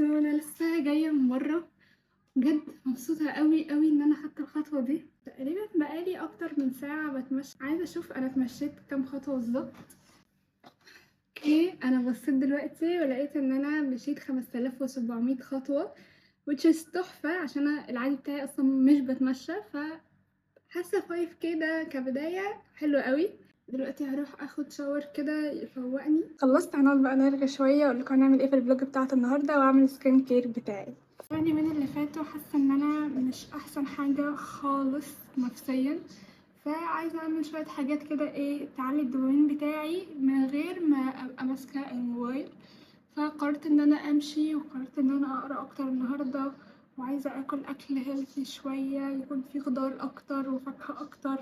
انا لسه جايه من بره. بجد مبسوطه قوي قوي ان انا خدت الخطوه دي. تقريبا بقالي اكتر من ساعه بتمشى، عايزه اشوف انا اتمشيت كام خطوه بالظبط. اوكي، انا بصيت دلوقتي ولقيت ان انا مشيت 5700 خطوه which is تحفه، عشان أنا العادي بتاعي اصلا مش بتمشى، فحاسه 5K ده كبدايه حلو قوي. دلوقتي هروح اخد شاور كده يفوقني. خلصت، هنقعد بقى نرغي شويه اقول لكم هنعمل ايه في الفلوج بتاعت النهارده واعمل سكين كير بتاعي. يعني من اللي فاتوا حاسه ان انا مش احسن حاجه خالص نفسيا، فعايزه اعمل شويه حاجات كده تعلي الدوبامين بتاعي من غير ما ابقى ماسكه الموبايل. فقررت ان انا امشي، وقررت ان انا اقرا اكتر النهارده، وعايزه اكل هيلثي شويه يكون فيه خضار اكتر وفاكهه اكتر.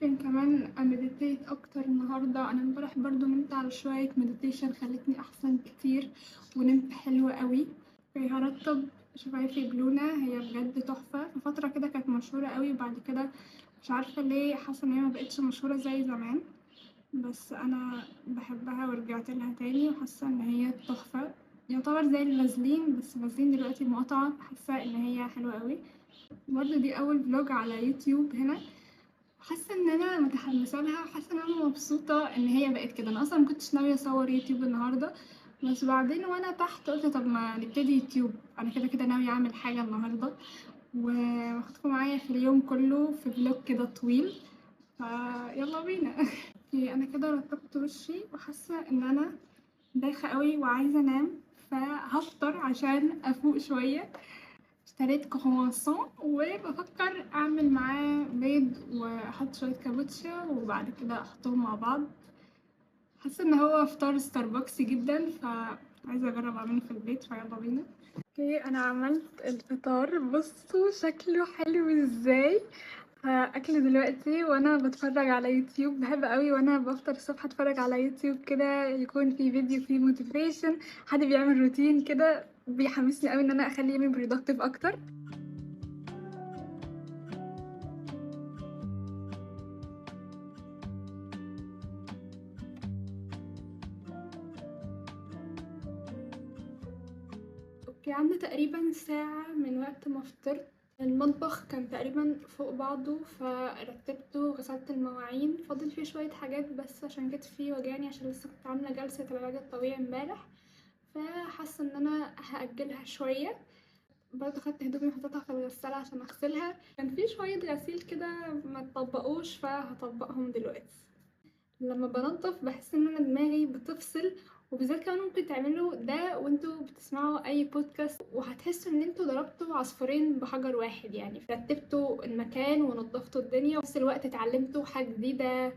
ممكن كمان امديتيت اكتر النهارده. انا امبارح برضو نمت على شويه مديتيشن خلتني احسن كتير ونمت حلو قوي. هرطب شفايفي بلونة، هي بجد تحفة. في فترة كده كانت مشهورة قوي، وبعد كده مش عارفة ليه حاسة ان هي مبقتش مشهورة زي زمان، بس انا بحبها ورجعت لها تاني وحاسة ان هي تحفة. يعتبر زي الفازلين، بس الفازلين دلوقتي مقاطعة، حاسة ان هي حلوة قوي. برضه دي اول فلوج على يوتيوب هنا، حاسه ان انا متحمسه لها، حاسه ان انا مبسوطه ان هي بقت كده. انا اصلا مكنتش ناويه اصور يوتيوب النهارده، بس بعدين وانا تحت قلت طب ما نبتدي يوتيوب، انا كده كده ناويه اعمل حاجه النهارده واخدكم معايا في اليوم كله في فلوج كده طويل، فيلا بينا. اوكي، انا كده رطبت وشي وحاسه ان انا دايخه قوي وعايزه انام، فهفطر عشان افوق شويه. اشتريت كرواسون وبفكر اعمل معاه بيض واحط شويه كابوتشا وبعد كده احطهم مع بعض. حاسه ان هو فطار ستاربكس جدا، فعايزه اجرب اعمله في البيت، فيلا بينا. اوكي، انا عملت الفطار، بصوا شكله حلو ازاي. هاكله دلوقتي وانا بتفرج على يوتيوب. بحب قوي وانا بفطر الصبح اتفرج على يوتيوب كده، يكون في فيديو فيه موتيفيشن، حد بيعمل روتين كده، بيحمسني قوي ان انا اخلي يومي برودكتيف اكتر. اوكي، عندي تقريبا ساعة من وقت ما فطرت. المطبخ كان تقريبا فوق بعضه، فرتبته وغسلت المواعين. فاضل فيه شوية حاجات بس عشان كتفي وجعني، عشان لسه كنت عاملة جلسة العلاج الطبيعي امبارح، فحاسة ان انا هأجلها شوية. برضه خدت هدومي وحطيتها في الغسالة عشان اغسلها. كان في شوية غسيل كده ما اتطبقوش، فهطبقهم دلوقتي. لما بنضف بحس ان انا دماغي بتفصل، وبالذات كمان ممكن تعملوا ده وانتوا بتسمعوا اي بودكاست، وهتحسوا ان انتوا ضربتوا عصفورين بحجر واحد. يعني رتبتوا المكان ونضفتوا الدنيا، وفي نفس الوقت اتعلمتوا حاجة جديدة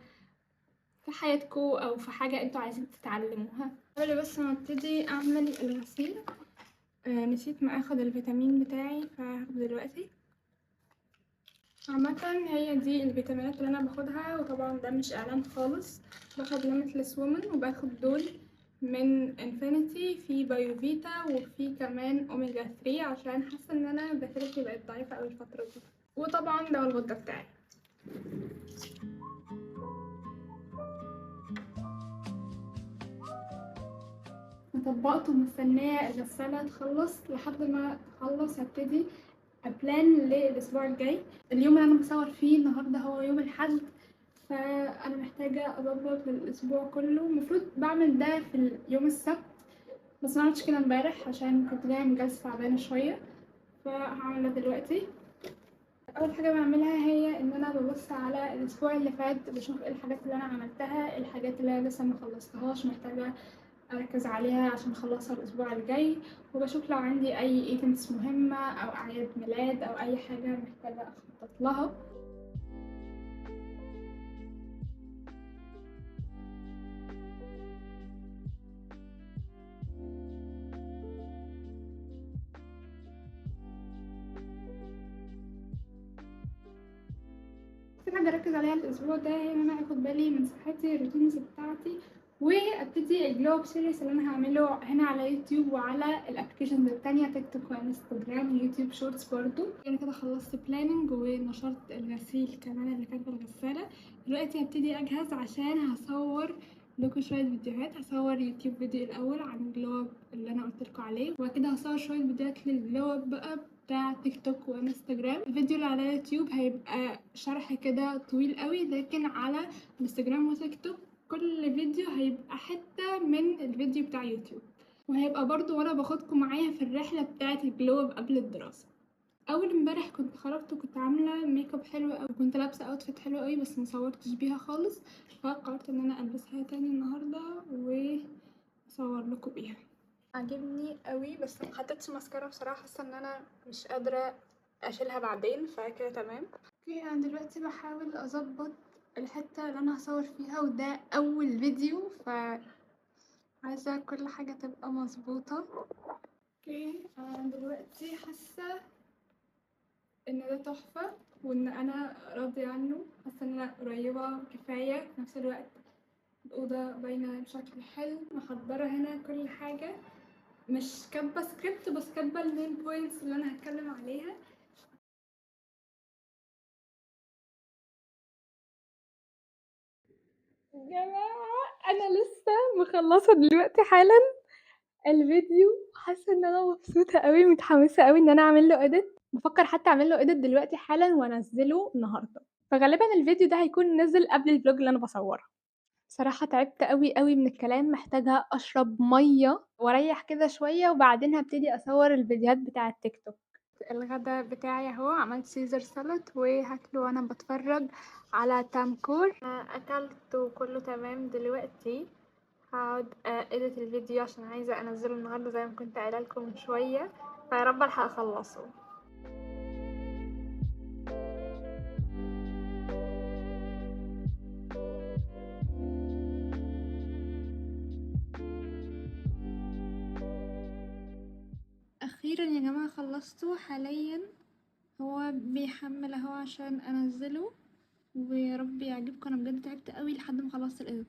في حياتكوا او في حاجة انتوا عايزين تتعلموها. قبل بس ما ابتدي اعمل الغسيل، نسيت ما اخد الفيتامين بتاعي، فهاخده دلوقتي. عامة هي دي الفيتامينات اللي انا باخدها، وطبعا ده مش اعلان خالص. باخد ليميتلس وومن، وباخد دول من انفينيتي، في بايوفيتا، وفي كمان اوميجا 3، عشان حاسه ان انا بشرتي بقت ضعيفه اوي الفتره دي. وطبعا ده الغده بتاعي. طبقت ومستنيه الغساله تخلص. لحد ما تخلص هبتدي ابلان للاسبوع الجاي. اليوم اللي انا بصور فيه النهارده هو يوم الاحد، فانا محتاجه اظبط الاسبوع كله. المفروض بعمل ده في يوم السبت، بس ما عملتش كده امبارح عشان كنت جايه من جلسه تعبانه شويه، فهعمل ده دلوقتي. اول حاجه بعملها هي ان انا ببص على الاسبوع اللي فات، بشوف ايه الحاجات اللي انا عملتها، إيه الحاجات اللي انا لسه ما خلصتهاش محتاجه اركز عليها عشان اخلصها الاسبوع الجاي، وبشوف لو عندي اي ايفنتس مهمه او اعياد ميلاد او اي حاجه محتاجه اخطط لها. في حاجة أركز عليها الأسبوع ده هي إن أنا آخد بالي من صحتي، الروتينز بتاعتي، وأبتدي الجلو اب سيريس اللي أنا هعمله هنا على يوتيوب وعلى الأبلكيشنز التانية، تيك توك وانستجرام ويوتيوب شورتس برضو. أنا كده خلصت بلاننج ونشرت الغسيل كمان اللي كان في الغسالة. دلوقتي هبتدي أجهز عشان هصور لكم شوية فيديوهات. هصور يوتيوب فيديو الأول عن الجلو اب اللي أنا قلتلكوا عليه، وبعد كده هصور شوية فيديوهات للجلو اب بقى بتاع تيك توك وانستجرام. الفيديو اللي على يوتيوب هيبقى شرح كده طويل قوي، لكن على انستجرام وتيك توك كل فيديو هيبقى حتة من الفيديو بتاع يوتيوب، وهيبقى برضو وانا باخدكم معايا في الرحلة بتاعة الجلو اب قبل الدراسة. اول امبارح كنت خرجت وكنت عامله ميك اب حلو قوي، وكنت لابسه اوتفيت حلو قوي بس مصورتش بيها خالص، فقررت ان انا البسها تاني النهارده واصور لكم بيها. عجبني قوي بس محطتش ماسكارا بصراحه، حاسه ان انا مش قادره اشيلها بعدين، فكده تمام. اوكي انا دلوقتي بحاول اظبط الحته اللي انا هصور فيها، وده اول فيديو ف عايزه كل حاجه تبقى مظبوطه. اوكي انا دلوقتي حاسه ان ده تحفة وان انا راضية عنه، حاسة ان انا قريبة كفاية. في نفس الوقت الأوضة باينة بشكل حلو، محضرة هنا كل حاجة، مش كاتبة سكريبت بس كاتبة المين بوينتس اللي انا هتكلم عليها. يا جماعة انا لسه مخلصة دلوقتي حالا الفيديو، حاسة ان انا مبسوطة قوي، متحمسة قوي ان انا اعمل له اديت. بفكر حتى اعمل له اديت دلوقتي حالا وانزله النهارده، فغالبا الفيديو ده هيكون نزل قبل الفلوج اللي انا بصوره. بصراحة تعبت قوي قوي من الكلام، محتاجة اشرب مية واريح كده شوية، وبعدين هبتدي اصور الفيديوهات بتاعة تيك توك. الغدا بتاعي اهو، عملت سيزر سالاد وهاكله وانا بتفرج على تامكور. اكلت وكله تمام. دلوقتي هقعد اديت الفيديو عشان عايزة انزله النهاردة زي ما كنت قايله لكم من شوية، فيا رب الحق اخلصه. اخيرا يا جماعة خلصته. حاليا هو بيحمل اهو عشان انزله، ويا رب يعجبكم. انا بجد تعبت قوي لحد ما خلصت الاديت.